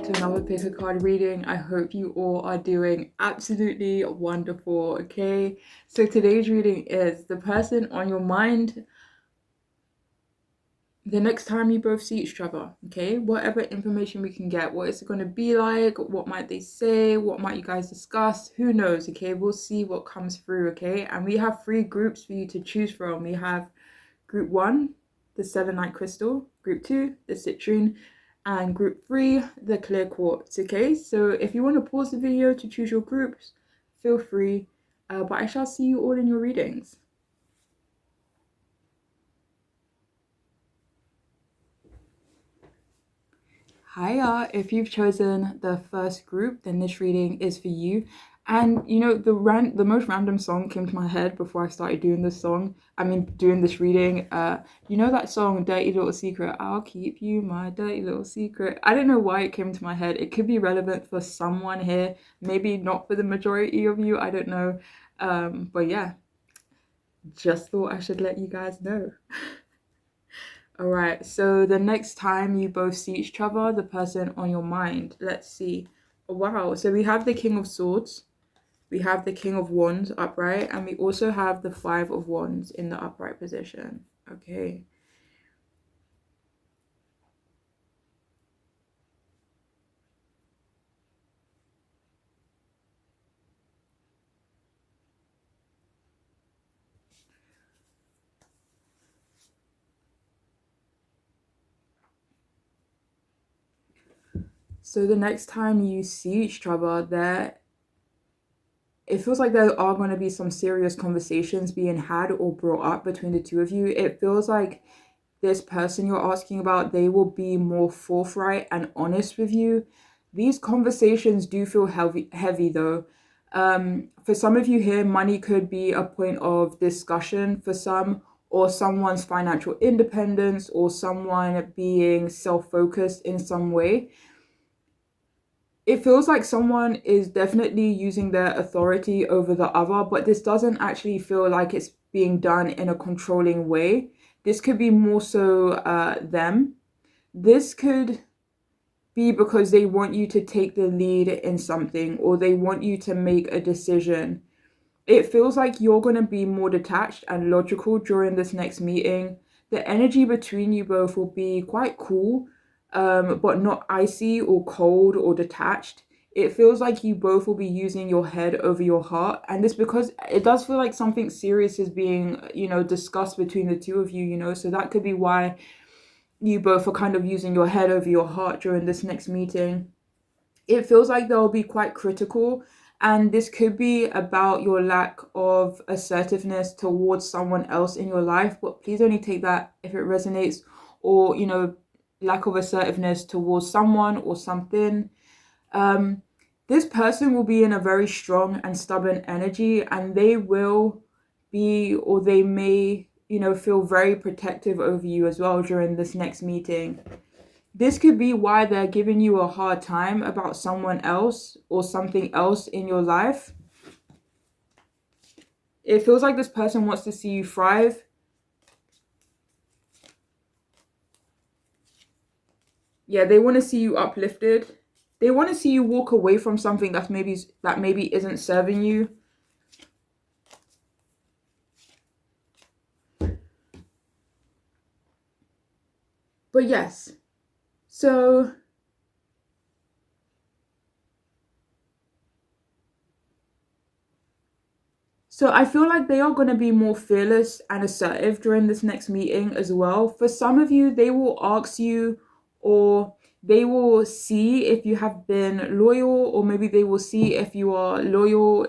to another pick a card reading. I hope you all are doing absolutely wonderful. Okay, so today's reading is the person on your mind the next time you both see each other. Okay, whatever information we can get, what is it going to be like, what might they say, what might you guys discuss, who knows. Okay, we'll see what comes through. Okay, and we have 3 groups for you to choose from. We have group 1, the selenite crystal, group 2, the citrine, and group 3, the clear quartz. Okay, so if you want to pause the video to choose your groups, feel free, but I shall see you all in your readings. Hiya, if you've chosen the first group, then this reading is for you. And you know, the most random song came to my head before I started doing this reading. You know that song, Dirty Little Secret? I'll keep you my dirty little secret. I don't know why it came to my head. It could be relevant for someone here, maybe not for the majority of you, I don't know. But yeah, just thought I should let you guys know. All right, so the next time you both see each other, the person on your mind, let's see. Wow, so we have the King of Swords, we have the King of Wands upright, and we also have the 5 of Wands in the upright position. Okay. So the next time you see each other, it feels like there are going to be some serious conversations being had or brought up between the two of you. It feels like this person you're asking about, they will be more forthright and honest with you. These conversations do feel heavy though. For some of you here, money could be a point of discussion for some, or someone's financial independence, or someone being self-focused in some way. It feels like someone is definitely using their authority over the other, but this doesn't actually feel like it's being done in a controlling way. This could be more so them. This could be because they want you to take the lead in something, or they want you to make a decision. It feels like you're going to be more detached and logical during this next meeting. The energy between you both will be quite cool, but not icy or cold or detached. It feels like you both will be using your head over your heart. And this because it does feel like something serious is being, discussed between the two of you, so that could be why you both are kind of using your head over your heart during this next meeting. It feels like they'll be quite critical, and this could be about your lack of assertiveness towards someone else in your life, but please only take that if it resonates, or lack of assertiveness towards someone or something. This person will be in a very strong and stubborn energy, and they will be, or they may, feel very protective over you as well during this next meeting. This could be why they're giving you a hard time about someone else or something else in your life. It feels like this person wants to see you thrive. Yeah, they want to see you uplifted. They want to see you walk away from something that maybe isn't serving you. But yes, so I feel like they are going to be more fearless and assertive during this next meeting as well. For some of you, they will ask you, or they will see if you have been loyal, or maybe they will see if you are loyal.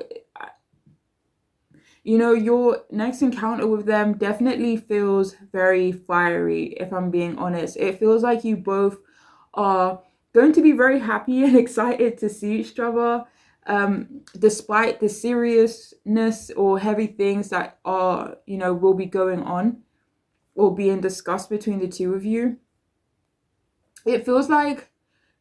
Your next encounter with them definitely feels very fiery, if I'm being honest. It feels like you both are going to be very happy and excited to see each other, despite the seriousness or heavy things that will be going on or being discussed between the two of you. It feels like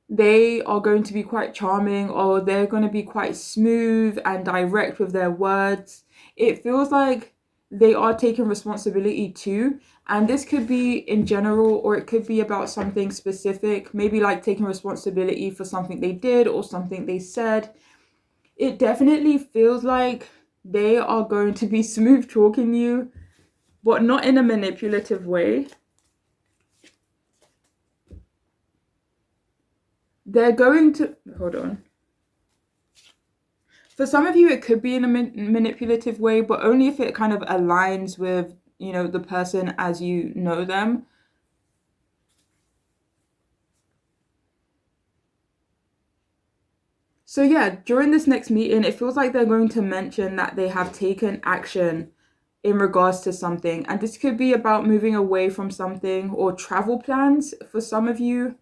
they are going to be quite charming, or they're going to be quite smooth and direct with their words. It feels like they are taking responsibility too. And this could be in general, or it could be about something specific, maybe like taking responsibility for something they did or something they said. It definitely feels like they are going to be smooth talking you, but not in a manipulative way. They're going to, hold on. For some of you, it could be in a manipulative way, but only if it kind of aligns with, the person as you know them. So yeah, during this next meeting, it feels like they're going to mention that they have taken action in regards to something. And this could be about moving away from something or travel plans for some of you.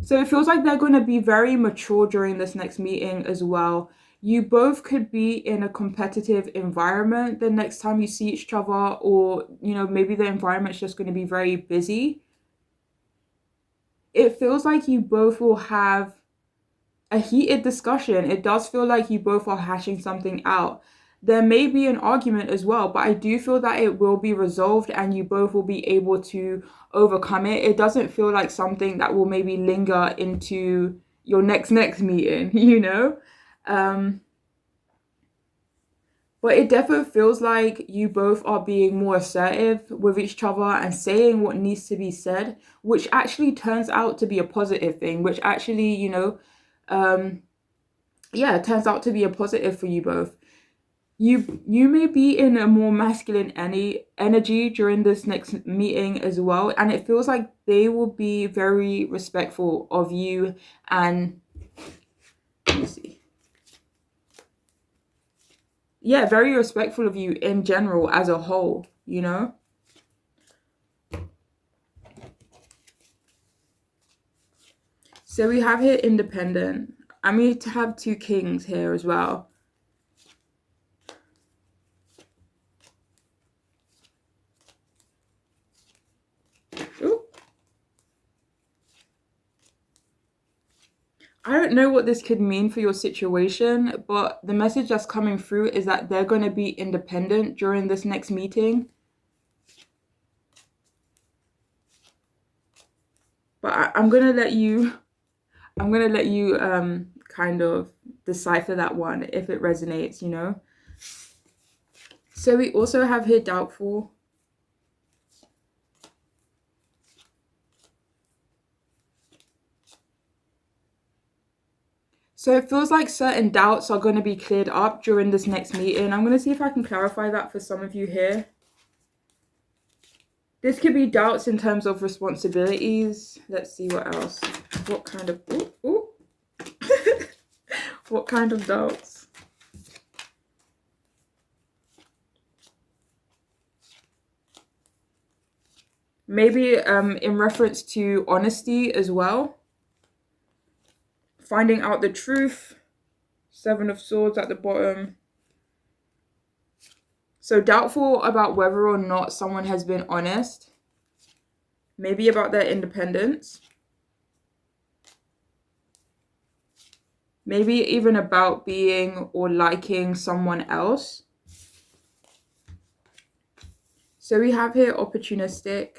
So it feels like they're going to be very mature during this next meeting as well. You both could be in a competitive environment the next time you see each other, or, maybe the environment's just going to be very busy. It feels like you both will have a heated discussion. It does feel like you both are hashing something out. There may be an argument as well, but I do feel that it will be resolved and you both will be able to overcome it. It doesn't feel like something that will maybe linger into your next meeting, But it definitely feels like you both are being more assertive with each other and saying what needs to be said, which actually turns out to be a positive thing, which actually, it turns out to be a positive for you both. You may be in a more masculine energy during this next meeting as well, and it feels like they will be very respectful of you and, let me see. Yeah, very respectful of you in general as a whole, So we have here independent. I'm going to have two kings here as well. Ooh. I don't know what this could mean for your situation, but the message that's coming through is that they're going to be independent during this next meeting. But I'm going to let you kind of decipher that one if it resonates, So we also have here doubtful. So it feels like certain doubts are going to be cleared up during this next meeting. I'm going to see if I can clarify that for some of you here. This could be doubts in terms of responsibilities. Let's see what else. What kind of... Ooh. What kind of doubts? Maybe in reference to honesty as well. Finding out the truth. 7 of Swords at the bottom. So doubtful about whether or not someone has been honest. Maybe about their independence. Maybe even about being or liking someone else. So we have here opportunistic.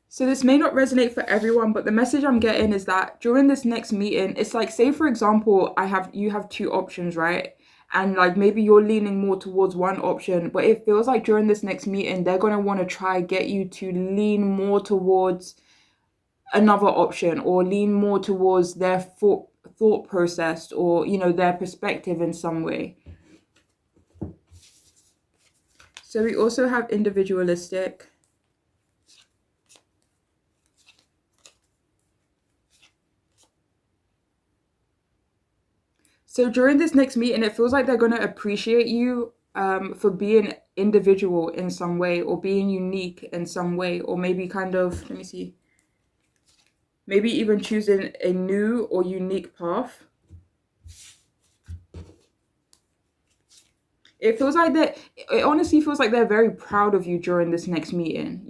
So this may not resonate for everyone, but the message I'm getting is that during this next meeting, it's like, say for example, you have two options, right? And like maybe you're leaning more towards one option, but it feels like during this next meeting, they're going to want to try get you to lean more towards another option, or lean more towards their thought process, or their perspective in some way. So we also have individualistic. So during this next meeting, it feels like they're going to appreciate you for being individual in some way, or being unique in some way, or maybe kind of, let me see, maybe even choosing a new or unique path. It feels like it honestly feels like they're very proud of you during this next meeting,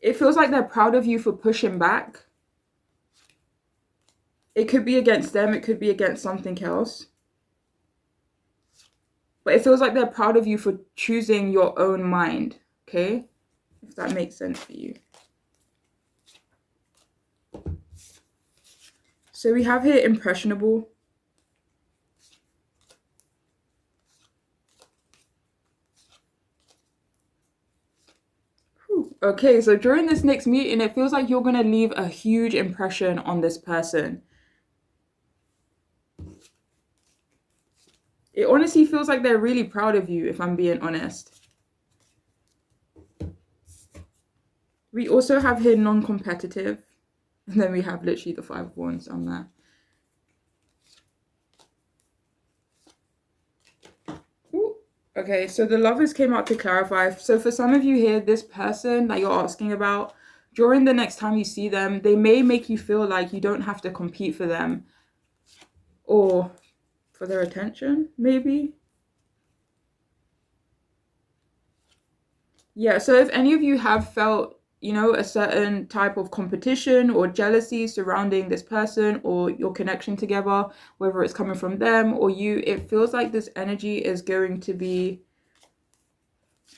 It feels like they're proud of you for pushing back. It could be against them. It could be against something else. But it feels like they're proud of you for choosing your own mind. Okay? If that makes sense for you. So we have here impressionable. Okay, so during this next meeting, it feels like you're going to leave a huge impression on this person. It honestly feels like they're really proud of you, if I'm being honest. We also have here non-competitive. And then we have literally the 5 of Wands on there. Ooh. Okay, so the Lovers came out to clarify. So for some of you here, this person that you're asking about, during the next time you see them, they may make you feel like you don't have to compete for them. Or for their attention, maybe. Yeah, so if any of you have felt, a certain type of competition or jealousy surrounding this person or your connection together, whether it's coming from them or you, it feels like this energy is going to be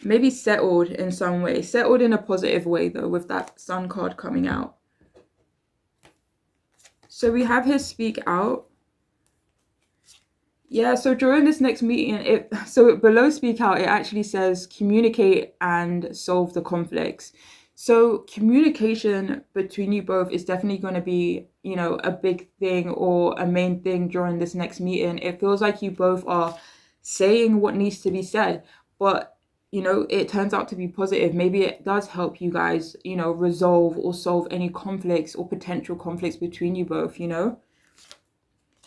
maybe settled in some way. Settled in a positive way, though, with that Sun card coming out. So we have here speak out. Yeah, so during this next meeting, so below speak out, it actually says communicate and solve the conflicts. So communication between you both is definitely going to be, a big thing or a main thing during this next meeting. It feels like you both are saying what needs to be said, but, it turns out to be positive. Maybe it does help you guys, resolve or solve any conflicts or potential conflicts between you both,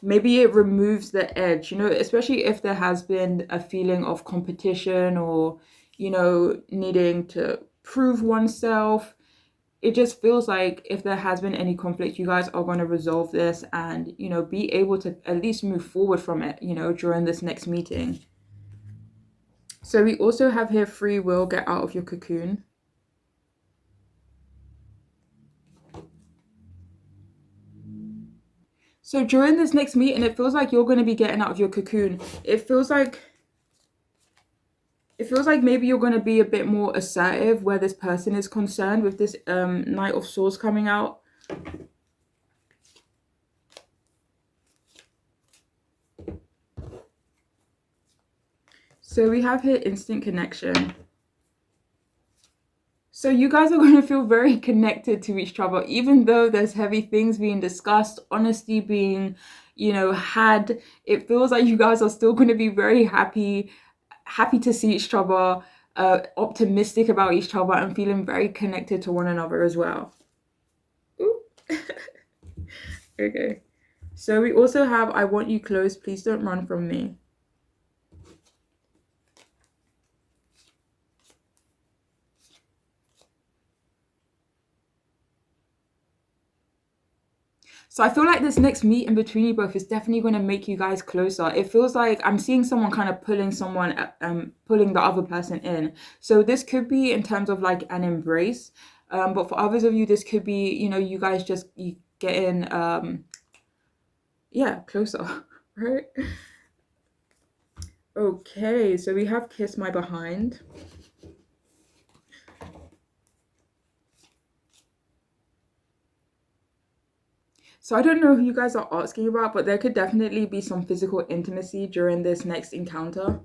Maybe it removes the edge, especially if there has been a feeling of competition or, needing to prove oneself. It just feels like if there has been any conflict, you guys are going to resolve this and, be able to at least move forward from it, during this next meeting. So we also have here free will, get out of your cocoon. So during this next meeting, it feels like you're going to be getting out of your cocoon. It feels like maybe you're going to be a bit more assertive where this person is concerned with this Knight of Swords coming out. So we have here instant connection. So you guys are going to feel very connected to each other, even though there's heavy things being discussed, honesty being, had. It feels like you guys are still going to be very happy to see each other, optimistic about each other, and feeling very connected to one another as well. Ooh. Okay. So we also have I want you close, please don't run from me. So I feel like this next meeting between you both is definitely going to make you guys closer. It feels like I'm seeing someone kind of pulling pulling the other person in. So this could be in terms of like an embrace. But for others of you, this could be, you guys just getting, closer, right? Okay, so we have Kiss My Behind. So I don't know who you guys are asking about, but there could definitely be some physical intimacy during this next encounter.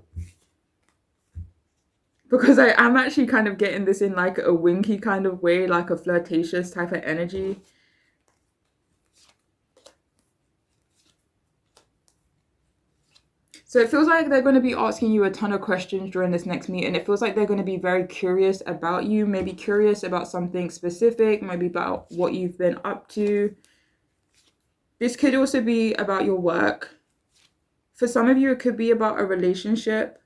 Because I am actually kind of getting this in like a winky kind of way, like a flirtatious type of energy. So it feels like they're going to be asking you a ton of questions during this next meeting. It feels like they're going to be very curious about you, maybe curious about something specific, maybe about what you've been up to. This could also be about your work. For some of you, it could be about a relationship.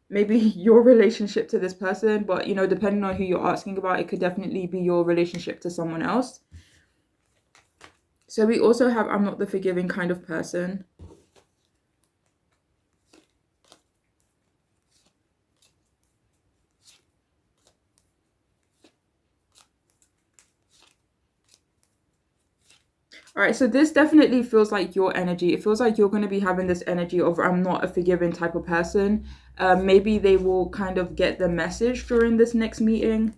Maybe your relationship to this person, but, depending on who you're asking about, it could definitely be your relationship to someone else. So we also have I'm not the forgiving kind of person. All right, so this definitely feels like your energy. It feels like you're going to be having this energy of I'm not a forgiving type of person. Maybe they will kind of get the message during this next meeting.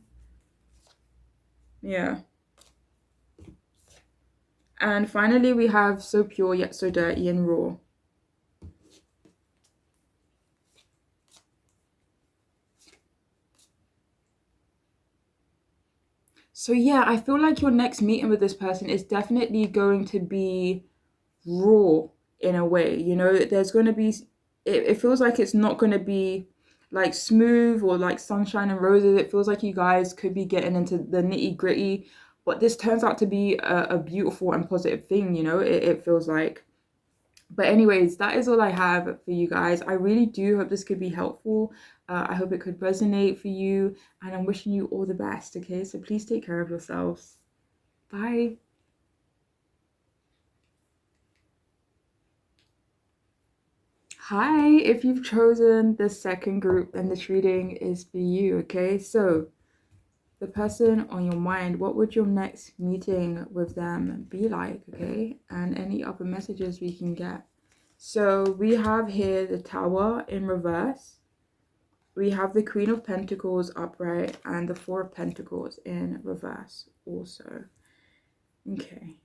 Yeah. And finally, we have so pure yet so dirty and raw. So yeah, I feel like your next meeting with this person is definitely going to be raw in a way. You know, there's going to be, it feels like it's not going to be like smooth or like sunshine and roses. It feels like you guys could be getting into the nitty gritty, but this turns out to be a beautiful and positive thing, you know, it feels like. But anyways, that is all I have for you guys. I really do hope this could be helpful. I hope it could resonate for you, and I'm wishing you all the best. Okay, so please take care of yourselves. Bye. Hi, if you've chosen the second group, then this reading is for you. Okay, so the person on your mind, what would your next meeting with them be like? Okay, and any other messages we can get. So we have here the Tower in reverse. We have the Queen of Pentacles upright and the Four of Pentacles in reverse also. Okay.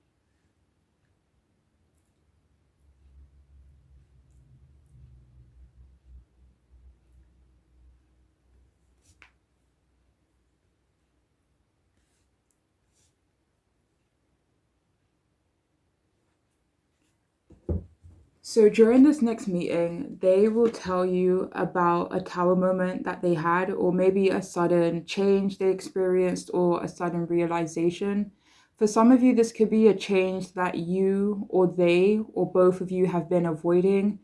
So during this next meeting, they will tell you about a tower moment that they had, or maybe a sudden change they experienced, or a sudden realization. For some of you, this could be a change that you or they or both of you have been avoiding.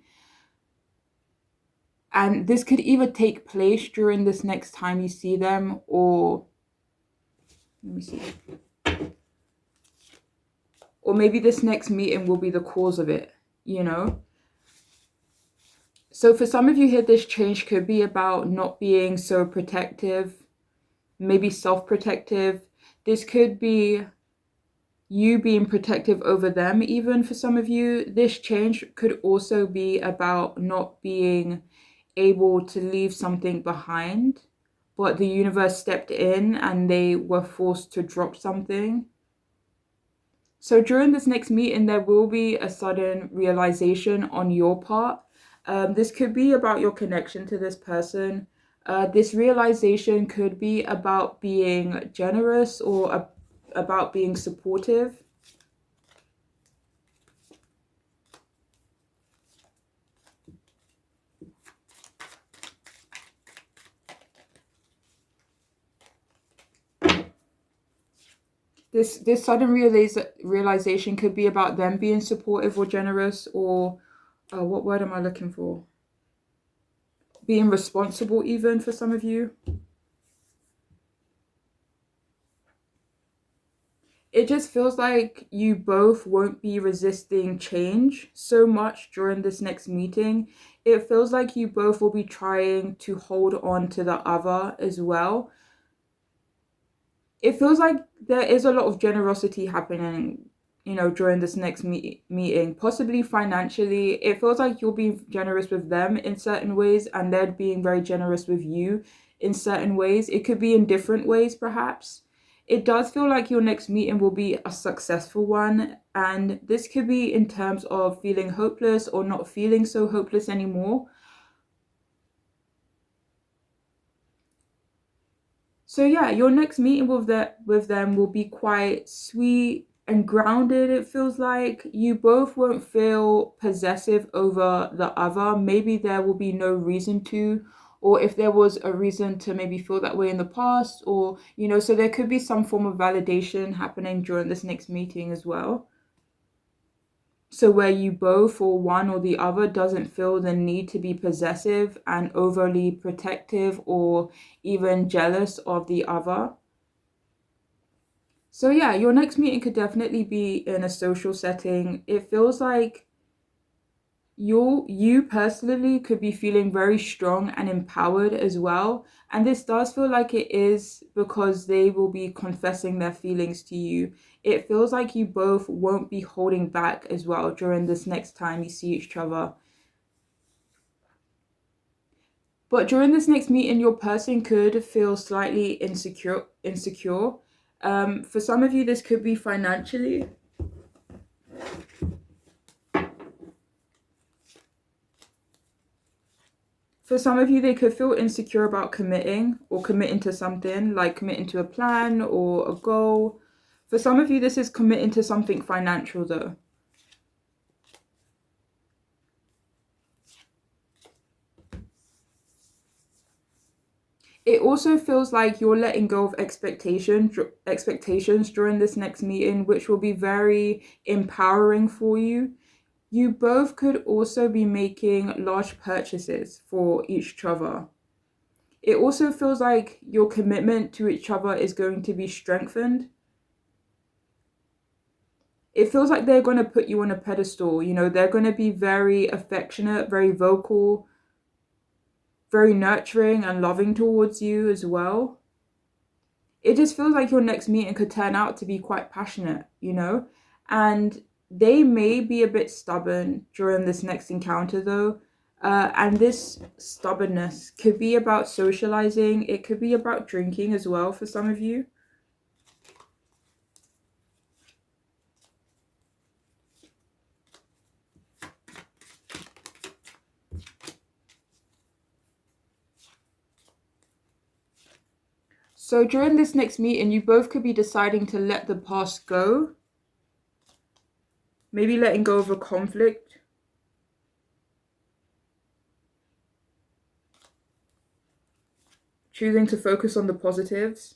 And this could either take place during this next time you see them, or let me see. Or maybe this next meeting will be the cause of it, you know? So for some of you here, this change could be about not being so protective, maybe self-protective. This could be you being protective over them. Even for some of you, this change could also be about not being able to leave something behind, but the universe stepped in and they were forced to drop something. So during this next meeting, there will be a sudden realization on your part. This could be about your connection to this person. This realization could be about being generous or about being supportive. This sudden realization could be about them being supportive or generous, or what word am I looking for? Being responsible, even for some of you. It just feels like you both won't be resisting change so much during this next meeting. It feels like you both will be trying to hold on to the other as well. It feels like there is a lot of generosity happening, you know, during this next meeting, possibly financially. It feels like you'll be generous with them in certain ways, and they're being very generous with you in certain ways. It could be in different ways, perhaps. It does feel like your next meeting will be a successful one, and this could be in terms of feeling hopeless or not feeling so hopeless anymore. So yeah, your next meeting with them will be quite sweet and grounded. It feels like you both won't feel possessive over the other. Maybe there will be no reason to, or if there was a reason to maybe feel that way in the past, or you know, so there could be some form of validation happening during this next meeting as well. So where you both or one or the other doesn't feel the need to be possessive and overly protective or even jealous of the other. So yeah, your next meeting could definitely be in a social setting. It feels like You personally could be feeling very strong and empowered as well. And this does feel like it is because they will be confessing their feelings to you. It feels like you both won't be holding back as well during this next time you see each other. But during this next meeting, your person could feel slightly insecure. For some of you, this could be financially. For some of you, they could feel insecure about committing or committing to something, like committing to a plan or a goal. For some of you, this is committing to something financial, though. It also feels like you're letting go of expectations during this next meeting, which will be very empowering for you. You both could also be making large purchases for each other. It also feels like your commitment to each other is going to be strengthened. It feels like they're going to put you on a pedestal. They're going to be very affectionate, very vocal, very nurturing and loving towards you as well. It just feels like your next meeting could turn out to be quite passionate. And they may be a bit stubborn during this next encounter, though. And this stubbornness could be about socializing, it could be about drinking as well for some of you. So during this next meeting, you both could be deciding to let the past go. Maybe letting go of a conflict. Choosing to focus on the positives.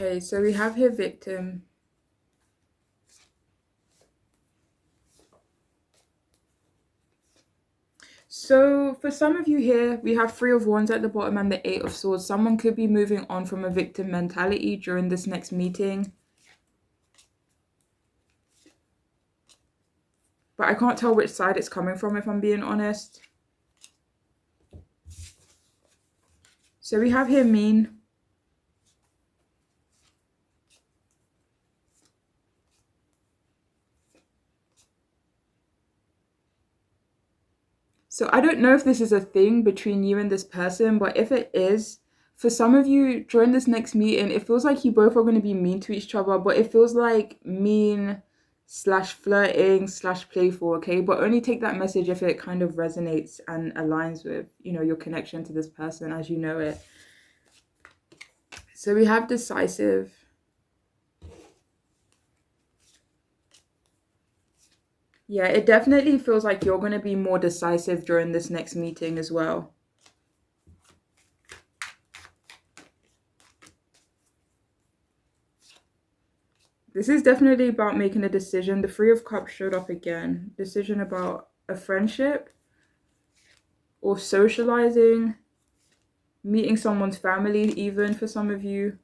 Okay, so we have here victim. So for some of you here, we have 3 of Wands at the bottom and the 8 of Swords. Someone could be moving on from a victim mentality during this next meeting. But I can't tell which side it's coming from, if I'm being honest. So we have here mean. So I don't know if this is a thing between you and this person, but if it is, for some of you during this next meeting, it feels like you both are going to be mean to each other, but it feels like mean slash flirting slash playful, okay? But only take that message if it kind of resonates and aligns with, your connection to this person as you know it. So we have decisive. Yeah, it definitely feels like you're going to be more decisive during this next meeting as well. This is definitely about making a decision. The 3 of Cups showed up again. Decision about a friendship or socializing, meeting someone's family even for some of you.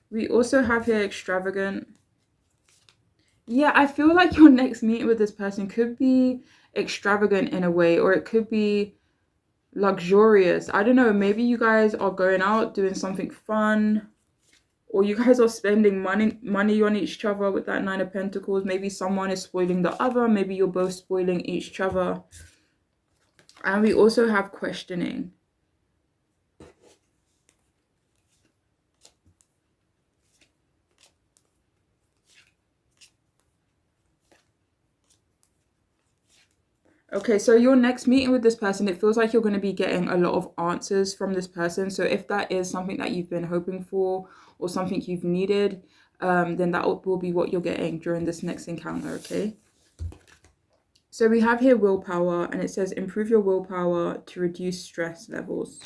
We also have here extravagant. Yeah, I feel like your next meeting with this person could be extravagant in a way, or it could be luxurious. I don't know, maybe you guys are going out doing something fun, or you guys are spending money on each other with that 9 of Pentacles. Maybe someone is spoiling the other, maybe you're both spoiling each other. And we also have questioning. Okay, so your next meeting with this person, it feels like you're going to be getting a lot of answers from this person. So if that is something that you've been hoping for or something you've needed, then that will be what you're getting during this next encounter, okay? So we have here willpower, and it says improve your willpower to reduce stress levels.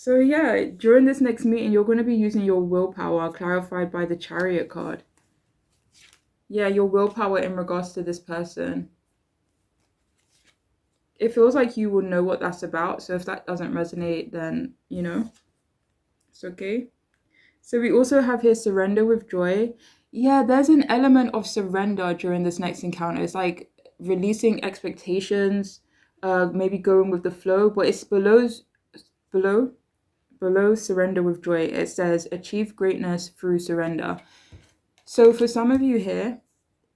So yeah, during this next meeting, you're going to be using your willpower, clarified by the Chariot card. Yeah, your willpower in regards to this person. It feels like you will know what that's about. So if that doesn't resonate, then, it's okay. So we also have here surrender with joy. Yeah, there's an element of surrender during this next encounter. It's like releasing expectations, maybe going with the flow, but it's below below surrender with joy. It says achieve greatness through surrender. So for some of you here,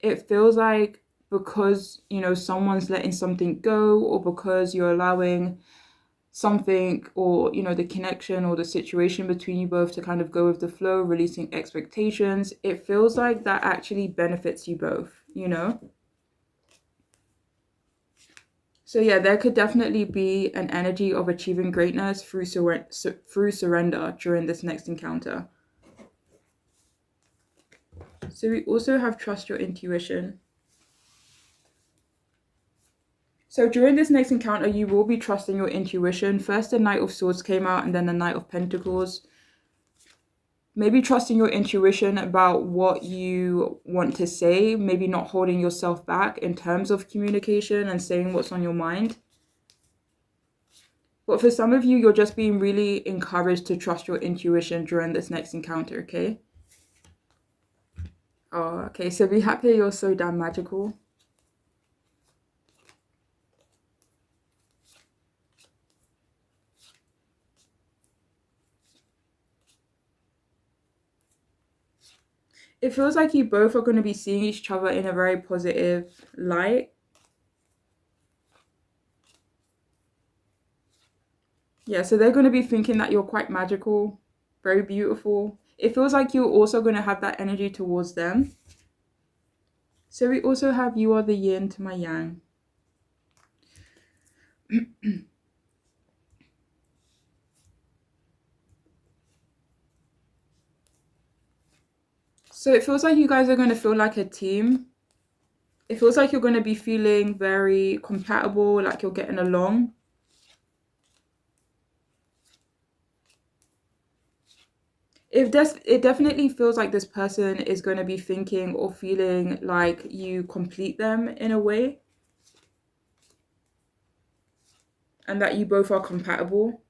it feels like because, someone's letting something go, or because you're allowing something, or the connection or the situation between you both to kind of go with the flow, releasing expectations, it feels like that actually benefits you both. So yeah, there could definitely be an energy of achieving greatness through surrender during this next encounter. So we also have trust your intuition. So during this next encounter, you will be trusting your intuition. First, the Knight of Swords came out, and then the Knight of Pentacles. Maybe trusting your intuition about what you want to say, maybe not holding yourself back in terms of communication and saying what's on your mind. But for some of you, you're just being really encouraged to trust your intuition during this next encounter, okay? Oh, okay, so be happy you're so damn magical. It feels like you both are going to be seeing each other in a very positive light. Yeah, so they're going to be thinking that you're quite magical, very beautiful. It feels like you're also going to have that energy towards them. So we also have you are the yin to my yang. So it feels like you guys are going to feel like a team. It feels like you're going to be feeling very compatible, like you're getting along. It definitely feels like this person is going to be thinking or feeling like you complete them in a way, and that you both are compatible.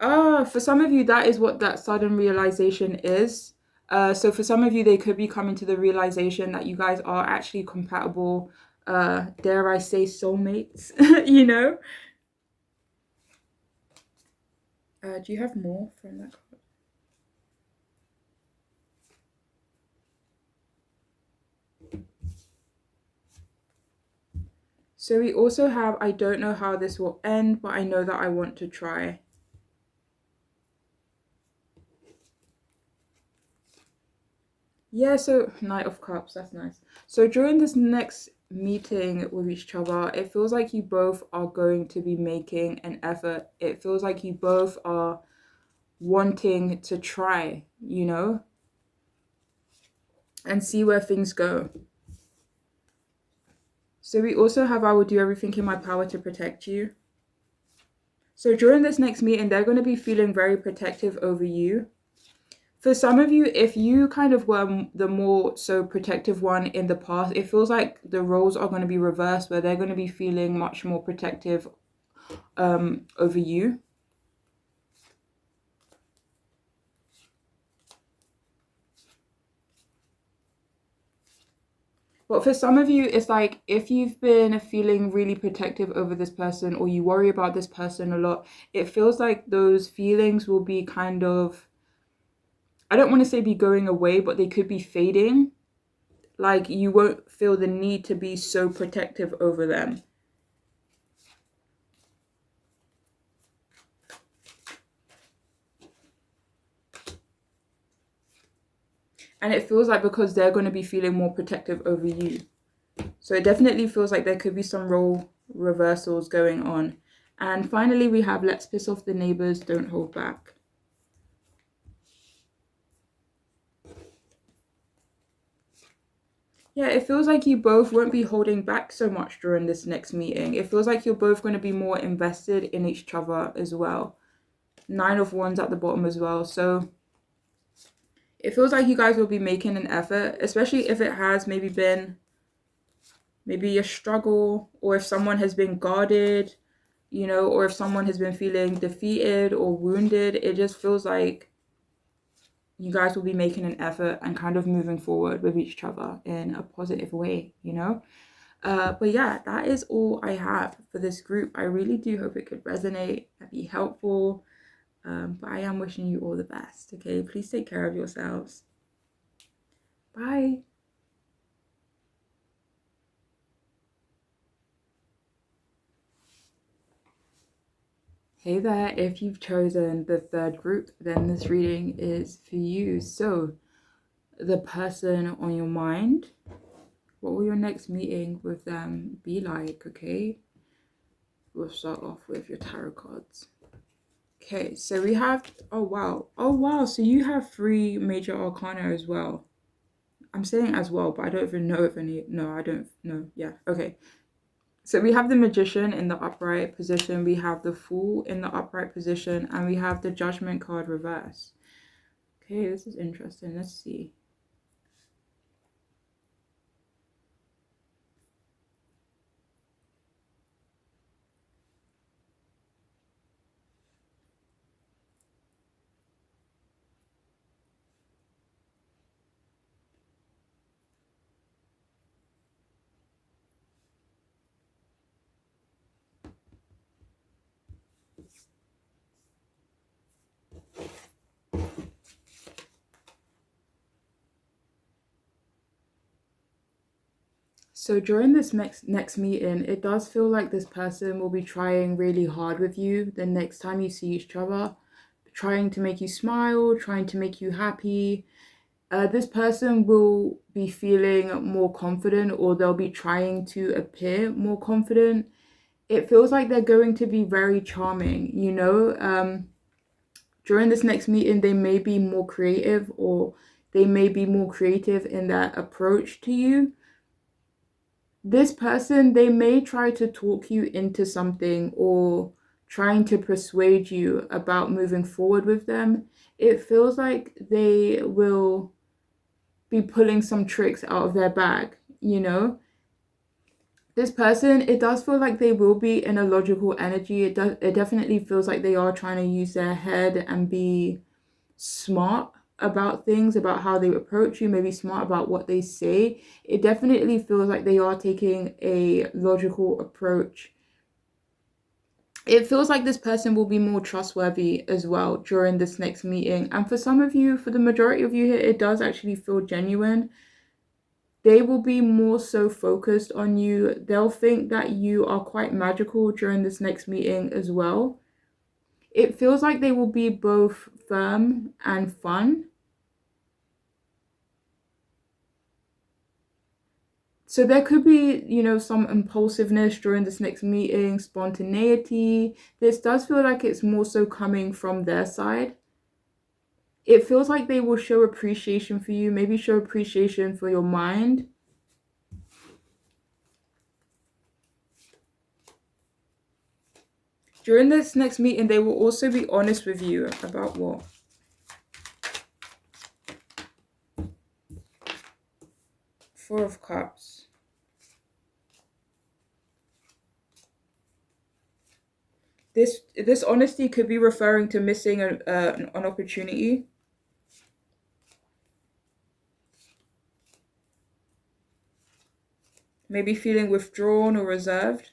For some of you, that is what that sudden realization is. So for some of you, they could be coming to the realization that you guys are actually compatible, dare I say soulmates, you know? Do you have more from that card? So we also have, I don't know how this will end, but I know that I want to try. Yeah, so Knight of Cups, that's nice. So during this next meeting with each other, it feels like you both are going to be making an effort. It feels like you both are wanting to try, and see where things go. So we also have I will do everything in my power to protect you. So during this next meeting, they're going to be feeling very protective over you. For some of you, if you kind of were the more so protective one in the past, it feels like the roles are going to be reversed, where they're going to be feeling much more protective over you. But for some of you, it's like if you've been feeling really protective over this person, or you worry about this person a lot, it feels like those feelings will be kind of, I don't want to say be going away, but they could be fading. Like you won't feel the need to be so protective over them. And it feels like because they're going to be feeling more protective over you. So it definitely feels like there could be some role reversals going on. And finally, we have let's piss off the neighbors, don't hold back. Yeah, it feels like you both won't be holding back so much during this next meeting. It feels like you're both going to be more invested in each other as well. Nine of Wands at the bottom as well. So it feels like you guys will be making an effort, especially if it has maybe been maybe a struggle, or if someone has been guarded, or if someone has been feeling defeated or wounded. It just feels like you guys will be making an effort and kind of moving forward with each other in a positive way. But yeah, that is all I have for this group. I really do hope it could resonate and be helpful. But I am wishing you all the best. Okay, please take care of yourselves. Bye. Hey there, if you've chosen the third group, then this reading is for you. So, the person on your mind, what will your next meeting with them be like? Okay, we'll start off with your tarot cards. Okay, so we have, oh wow, so you have 3 major arcana as well. I'm saying as well, but I don't even know if any, no, I don't know. Yeah, okay. So we have the Magician in the upright position, we have the Fool in the upright position, and we have the Judgment card reverse. Okay, this is interesting. Let's see. So during this next meeting, it does feel like this person will be trying really hard with you the next time you see each other, trying to make you smile, trying to make you happy. This person will be feeling more confident, or they'll be trying to appear more confident. It feels like they're going to be very charming. During this next meeting, they may be more creative, or they may be more creative in their approach to you. This person, they may try to talk you into something, or trying to persuade you about moving forward with them. It feels like they will be pulling some tricks out of their bag. This person, it does feel like they will be in a logical energy. It definitely feels like they are trying to use their head and be smart about things, about how they approach you, maybe smart about what they say. It definitely feels like they are taking a logical approach. It feels like this person will be more trustworthy as well during this next meeting. And for some of you, for the majority of you here, it does actually feel genuine. They will be more so focused on you. They'll think that you are quite magical during this next meeting as well. It feels like they will be both firm and fun. So there could be, some impulsiveness during this next meeting, spontaneity. This does feel like it's more so coming from their side. It feels like they will show appreciation for you, maybe show appreciation for your mind. During this next meeting, they will also be honest with you about what? Four of Cups. This honesty could be referring to missing an opportunity. Maybe feeling withdrawn or reserved.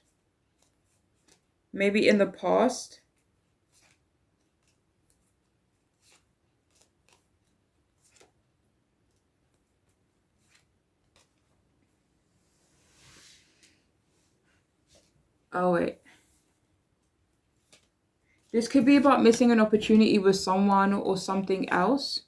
Maybe in the past. Oh, wait. This could be about missing an opportunity with someone or something else.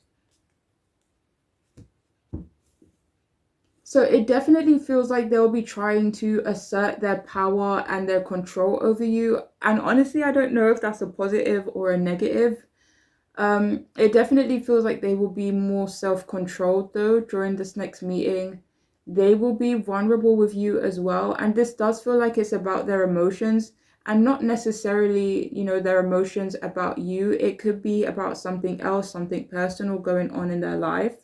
So it definitely feels like they'll be trying to assert their power and their control over you. And honestly, I don't know if that's a positive or a negative. It definitely feels like they will be more self-controlled though during this next meeting. They will be vulnerable with you as well. And this does feel like it's about their emotions and not necessarily, their emotions about you. It could be about something else, something personal going on in their life.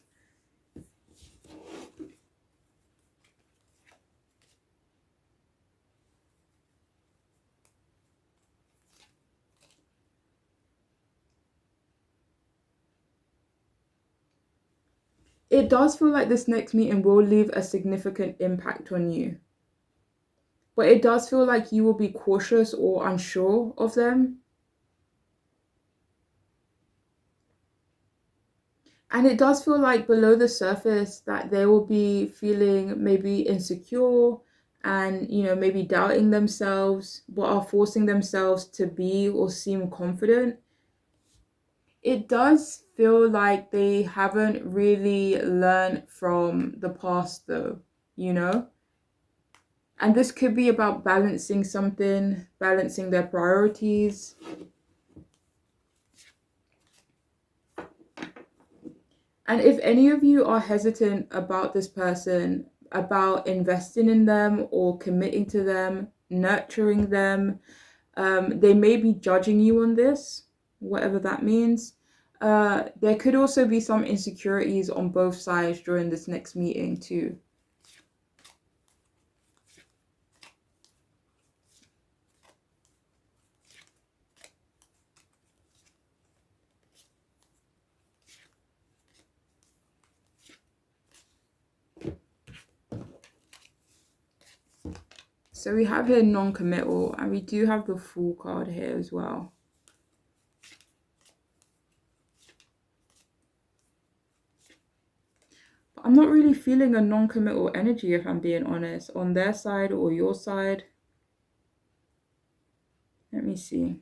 It does feel like this next meeting will leave a significant impact on you. But it does feel like you will be cautious or unsure of them. And it does feel like below the surface that they will be feeling maybe insecure and, maybe doubting themselves, but are forcing themselves to be or seem confident. It does feel like they haven't really learned from the past, though, you know? And this could be about balancing something, balancing their priorities. And if any of you are hesitant about this person, about investing in them or committing to them, nurturing them, they may be judging you on this, whatever that means. There could also be some insecurities on both sides during this next meeting, too. So we have here non-committal, and we do have the Fool card here as well. But I'm not really feeling a non-committal energy, if I'm being honest, on their side or your side. Let me see.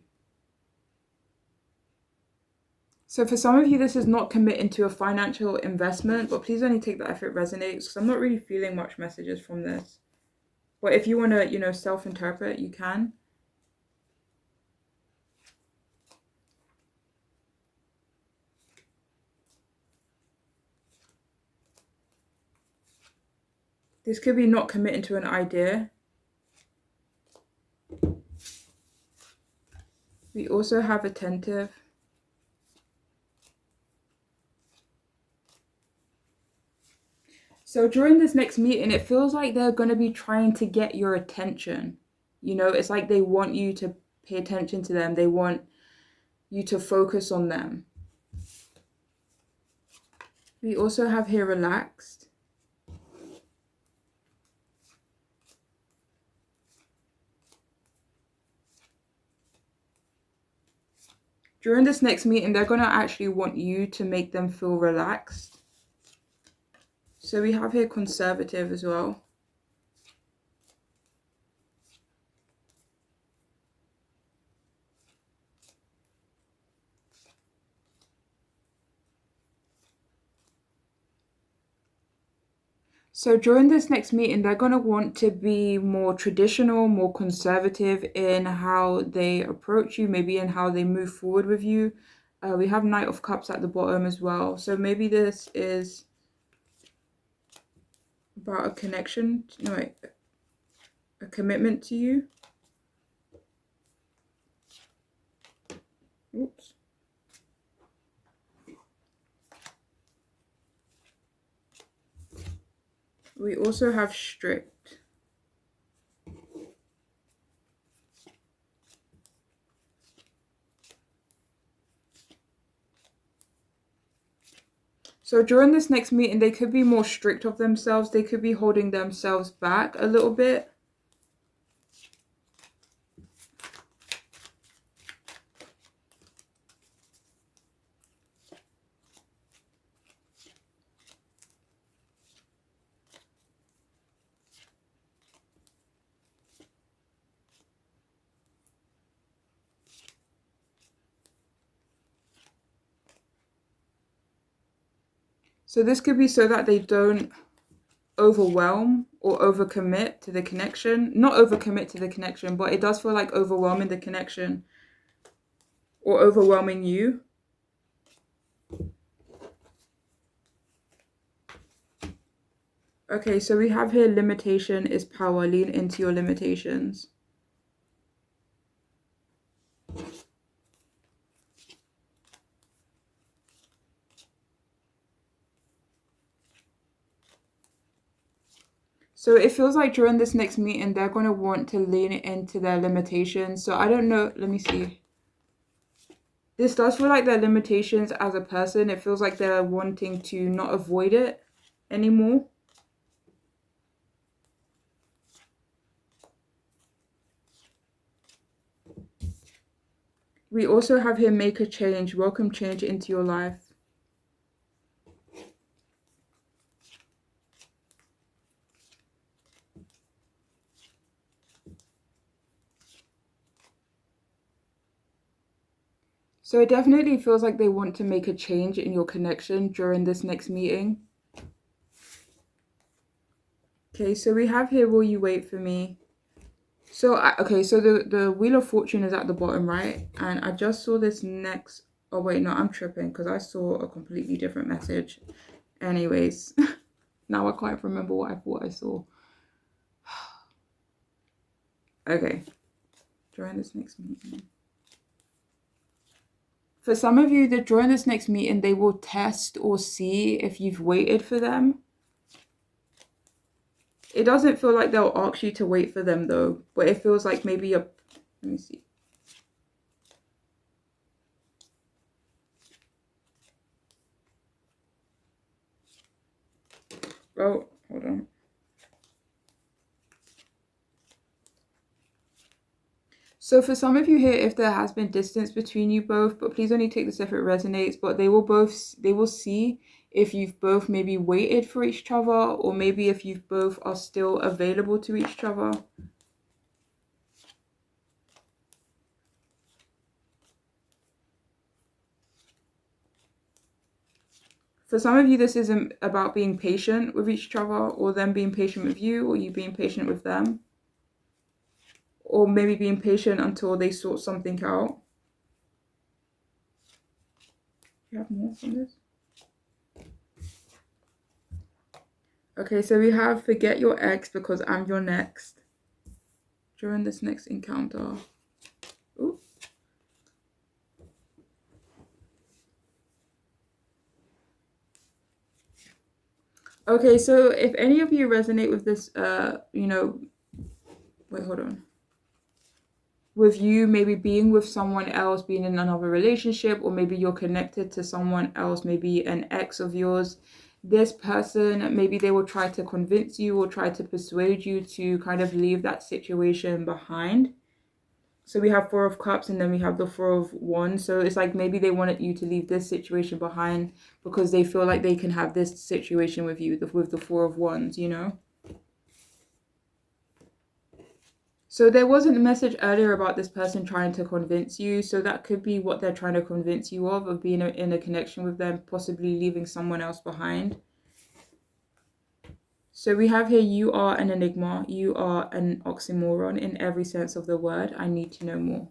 So for some of you, this is not committing to a financial investment, but please only take that if it resonates, because I'm not really feeling much messages from this. But if you want to, self-interpret, you can. This could be not committing to an idea. We also have attentive. So during this next meeting, it feels like they're going to be trying to get your attention. It's like they want you to pay attention to them. They want you to focus on them. We also have here relaxed. During this next meeting, they're going to actually want you to make them feel relaxed. So we have here conservative as well. So during this next meeting, they're going to want to be more traditional, more conservative in how they approach you, maybe in how they move forward with you. We have Knight of Cups at the bottom as well. So maybe this is about a connection, no, wait, a commitment to you. Oops. We also have strict. So during this next meeting, they could be more strict of themselves. They could be holding themselves back a little bit. So this could be so that they don't overwhelm or overcommit to the connection. Not overcommit to the connection, but it does feel like overwhelming the connection or overwhelming you. Okay, so we have here limitation is power. Lean into your limitations. So it feels like during this next meeting, they're going to want to lean into their limitations. So I don't know. Let me see. This does feel like their limitations as a person. It feels like they're wanting to not avoid it anymore. We also have here make a change. Welcome change into your life. So it definitely feels like they want to make a change in your connection during this next meeting. Okay, so we have here, will you wait for me? So, okay, so the Wheel of Fortune is at the bottom, right? And I just saw this next... Oh, wait, no, I'm tripping because I saw a completely different message. Anyways, now I can't remember what I thought I saw. Okay, during this next meeting. For some of you, that during this next meeting, they will test or see if you've waited for them. It doesn't feel like they'll ask you to wait for them, though. But it feels like maybe you're... Let me see. Oh, hold on. So for some of you here, if there has been distance between you both, but please only take this if it resonates, but they will see if you've both maybe waited for each other, or maybe if you both are still available to each other. For some of you, this isn't about being patient with each other, or them being patient with you, or you being patient with them. Or maybe being patient until they sort something out. You have more from this? Okay, so we have forget your ex because I'm your next. During this next encounter. Ooh. Okay, so if any of you resonate with this, wait, hold on. With you maybe being with someone else, being in another relationship, or maybe you're connected to someone else, maybe an ex of yours. This person, maybe they will try to convince you or try to persuade you to kind of leave that situation behind. So we have Four of Cups and then we have the Four of Wands. So it's like maybe they wanted you to leave this situation behind because they feel like they can have this situation with you, with the Four of Wands, you know? So there wasn't a message earlier about this person trying to convince you. So that could be what they're trying to convince you of being in a connection with them, possibly leaving someone else behind. So we have here, you are an enigma. You are an oxymoron in every sense of the word. I need to know more.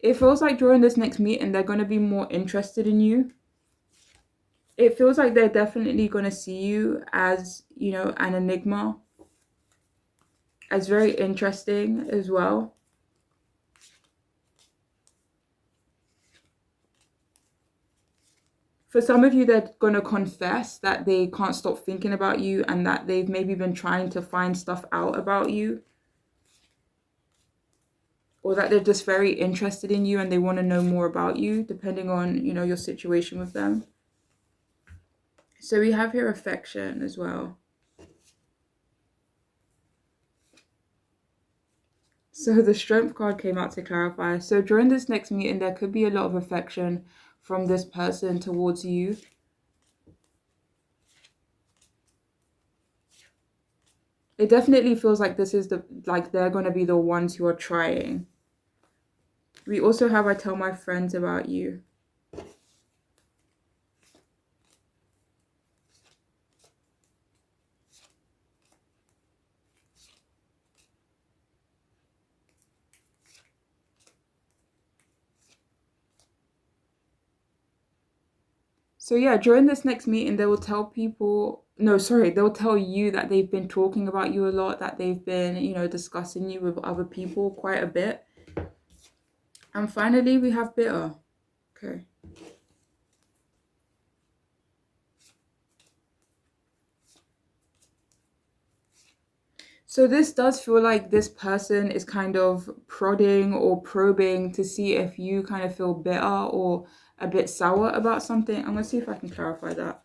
It feels like during this next meeting, they're going to be more interested in you. It feels like they're definitely going to see you as, you know, an enigma, as very interesting as well. For some of you, they're going to confess that they can't stop thinking about you and that they've maybe been trying to find stuff out about you. Or that they're just very interested in you and they want to know more about you, depending on, you know, your situation with them. So we have here affection as well. So the Strength card came out to clarify. So during this next meeting, there could be a lot of affection from this person towards you. It definitely feels like this is they're going to be the ones who are trying. We also have I tell my friends about you. So yeah, during this next meeting, they will tell people, no, sorry, they'll tell you that they've been talking about you a lot, that they've been, discussing you with other people quite a bit. And finally, we have bitter. Okay. So this does feel like this person is kind of prodding or probing to see if you kind of feel bitter or a bit sour about something. I'm going to see if I can clarify that.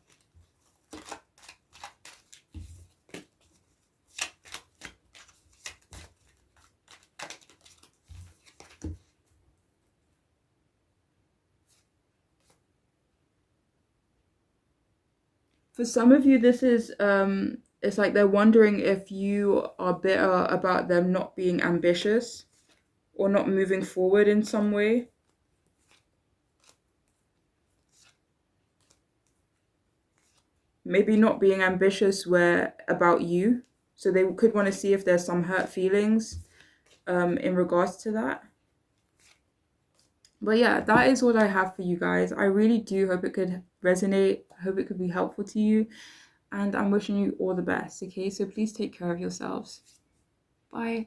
For some of you, this is it's like they're wondering if you are bitter about them not being ambitious or not moving forward in some way. Maybe not being ambitious where about you. So they could want to see if there's some hurt feelings in regards to that. But yeah, that is what I have for you guys. I really do hope it could resonate. I hope it could be helpful to you. And I'm wishing you all the best, okay? So please take care of yourselves. Bye.